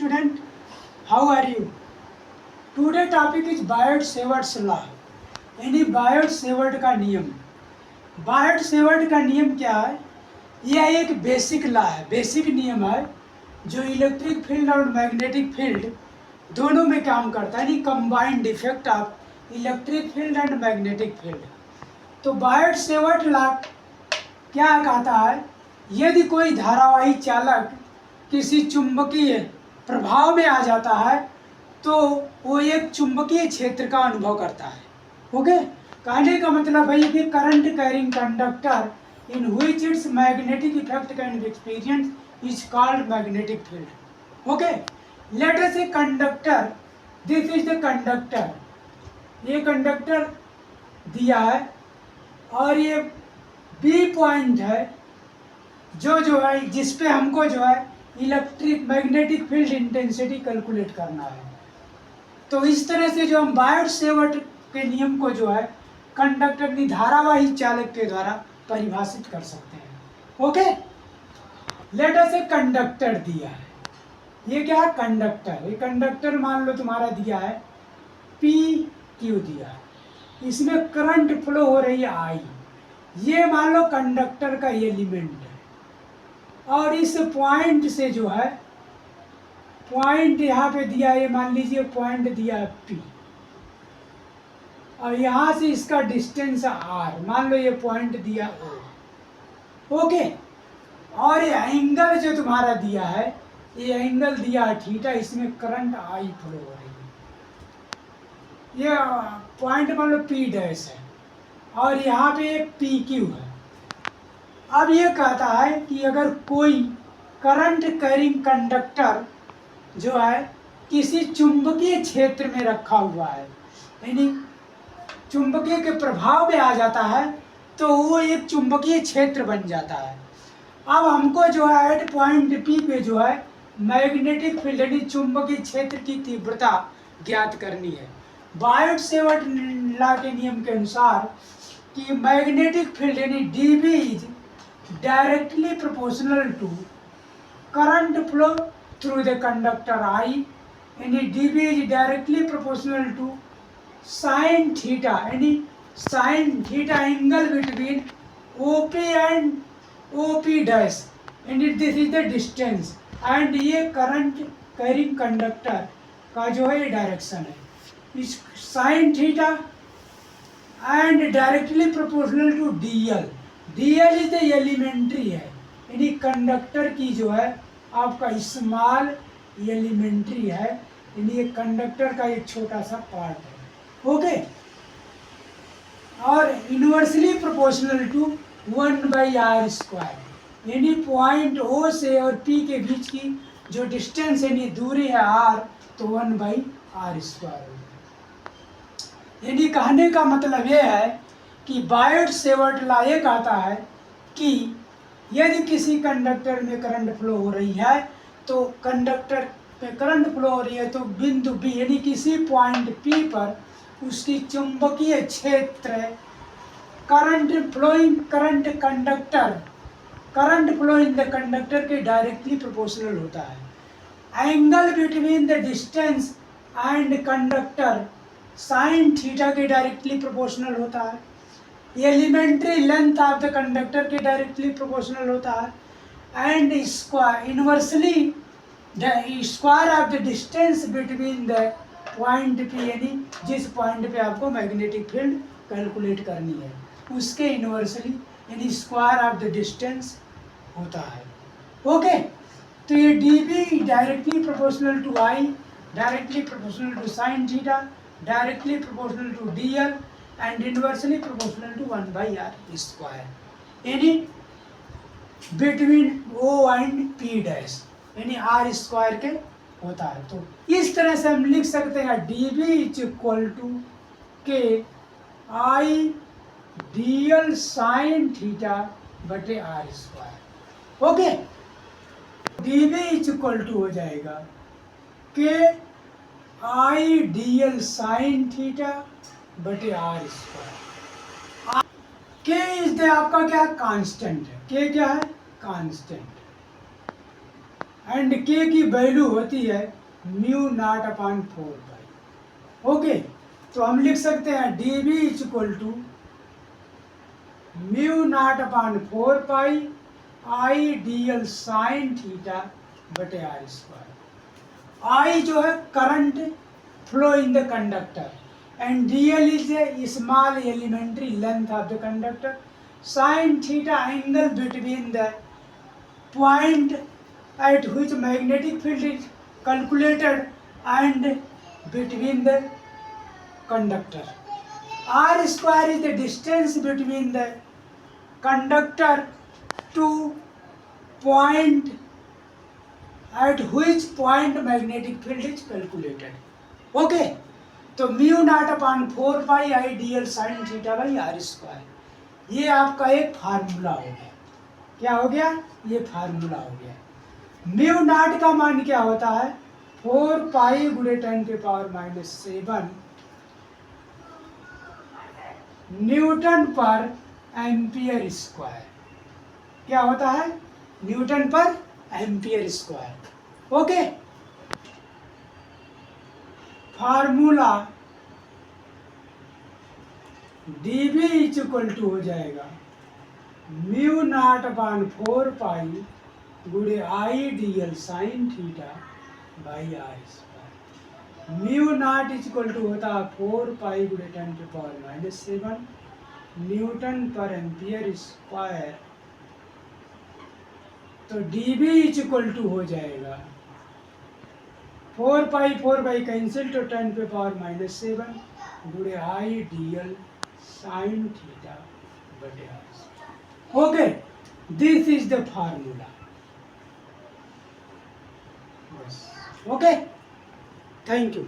student, how are you? Today topic is Biot-Savart's law, यानी Biot-Savart का नियम। Biot-Savart का नियम क्या है? यह एक बेसिक लॉ है, बेसिक नियम है जो इलेक्ट्रिक फील्ड और मैग्नेटिक फील्ड दोनों में काम करता है, यानी combined effect of electric field and magnetic field. तो बायोट-सेवर्ट लॉ क्या कहता है? यदि कोई धारावाही चालक किसी चुंबकीय प्रभाव में आ जाता है तो वो एक चुंबकीय क्षेत्र का अनुभव करता है। ओके, कहने का मतलब है कि current carrying conductor in which it's magnetic effect can be experience is called magnetic field. Okay, let us a conductor, this is the conductor, ये कंडक्टर दिया है और ये बी पॉइंट है जो है जिस पे हमको जो है electric magnetic field intensity calculate करना है। तो इस तरह से जो हम बायोट-सेवर्ट के नियम को जो है कंडक्टर की धारावाही चालक के द्वारा परिभाषित कर सकते हैं। Okay, let us a conductor दिया है, ये क्या है? कंडक्टर। ये कंडक्टर मान लो तुम्हारा दिया है पी क्यू दिया है, इसमें करंट फ्लो हो रही है आई, ये मान लो कंडक्टर का एलिमेंट है और इस पॉइंट से जो है पॉइंट यहाँ पे दिया है, मान लीजिए पॉइंट दिया है पी और यहाँ से इसका डिस्टेंस आर, मान लो ये पॉइंट दिया ओ। ओके, और ये एंगल जो तुम्हारा दिया है, ये एंगल दिया है थीटा, इसमें करंट आई फ्लो हो रही है। ये पॉइंट मान लो पी डैश है और यहाँ पे एक पी क्यू है। अब ये कहता है कि अगर कोई करंट कैरिंग कंडक्टर जो है किसी चुंबकीय क्षेत्र में रखा हुआ है, यानी चुंबकीय के प्रभाव में आ जाता है तो वो एक चुंबकीय क्षेत्र बन जाता है। अब हमको जो है एट पॉइंट पी पे जो है मैग्नेटिक फील्ड यानी चुंबकीय क्षेत्र की तीव्रता ज्ञात करनी है। बायोट-सेवर्ट लॉ के नियम के अनुसार कि मैग्नेटिक फील्ड यानी dB is directly proportional to current flow through the conductor I, यानी dB is directly proportional to sine theta, यानी sine theta angle between OP and OP dash, यानी this is the distance and ये current carrying conductor का जो है ये direction है। इस sine theta and directly proportional to dL, dL is the elementary है, यानी कंडक्टर की जो है आपका स्मॉल एलिमेंट्री है, यानी ये कंडक्टर का एक छोटा सा पार्ट है। ओके, और इनवर्सली प्रोपोर्शनल टू 1/r², यानी पॉइंट ओ से और पी के बीच की जो डिस्टेंस यानी दूरी है आर, तो 1/r²। यानी कहने का मतलब ये है कि बायोट-सेवर्ट लॉ ये कहता है कि यदि किसी कंडक्टर में करंट फ्लो हो रही है तो कंडक्टर में करंट फ्लो हो रही है तो बिंदु बी यानी किसी पॉइंट पी पर उसकी चुंबकीय क्षेत्र current flow in the conductor के डायरेक्टली प्रोपोर्शनल होता है। Angle between the distance and conductor sine theta के डायरेक्टली प्रोपोर्शनल होता है। Elementary length of the conductor के डायरेक्टली प्रोपोर्शनल होता है and inversely the square of the distance between the point P, यानी जिस पॉइंट पे आपको मैग्नेटिक फील्ड कैलकुलेट करनी है उसके इनवर्सली यानी स्क्वायर ऑफ द डिस्टेंस होता है। ओके, तो ये dB directly proportional to I, directly proportional to sine theta, directly proportional to dl and inversely proportional to 1/r², यानी between O and P dash, यानी r² के होता है। तो इस तरह से हम लिख सकते हैं dB इज इक्वल टू के आई डीएल साइन थीटा बटे r²। Okay, dB is equal to हो जाएगा के आई डीएल साइन थीटा बटे r²। के इज द आपका क्या कांस्टेंट है, के क्या है? कांस्टेंट। एंड के की वैल्यू होती है mu naught upon 4 pi. Okay, तो हम लिख सकते हैं D B is equal to mu naught upon 4 pi I D L sine theta बटे आर स्क्वायर। आई जो है current flow in the conductor and dl is a small elementary length of the conductor. Sin theta angle between the point at which magnetic field is calculated and between the conductor. R square is the distance between the conductor to point at which point magnetic field is calculated. Okay. तो mu naught upon 4 pi I D L sine theta by are square, ये आपका एक formula हो गया। क्या हो गया? ये फार्मूला हो गया। म्यू नॉट का मान क्या होता है? 4 पाई गुणे 10⁻⁻7 न्यूटन पर एम्पियर स्क्वायर। क्या होता है? Newton per ampere square. Okay, formula d B is equal to हो जाएगा म्यू नॉट अपॉन 4 पाई गुणे I D L sine theta by are square. Mu naught is equal to होता है 4 pi गुणे 10⁻⁻7 Newton per ampere square. तो d B is equal to हो जाएगा 4 pi cancel तो 10⁻⁻7 गुणे I D L sine theta बटे r. Okay, this is the formula. Okay, thank you.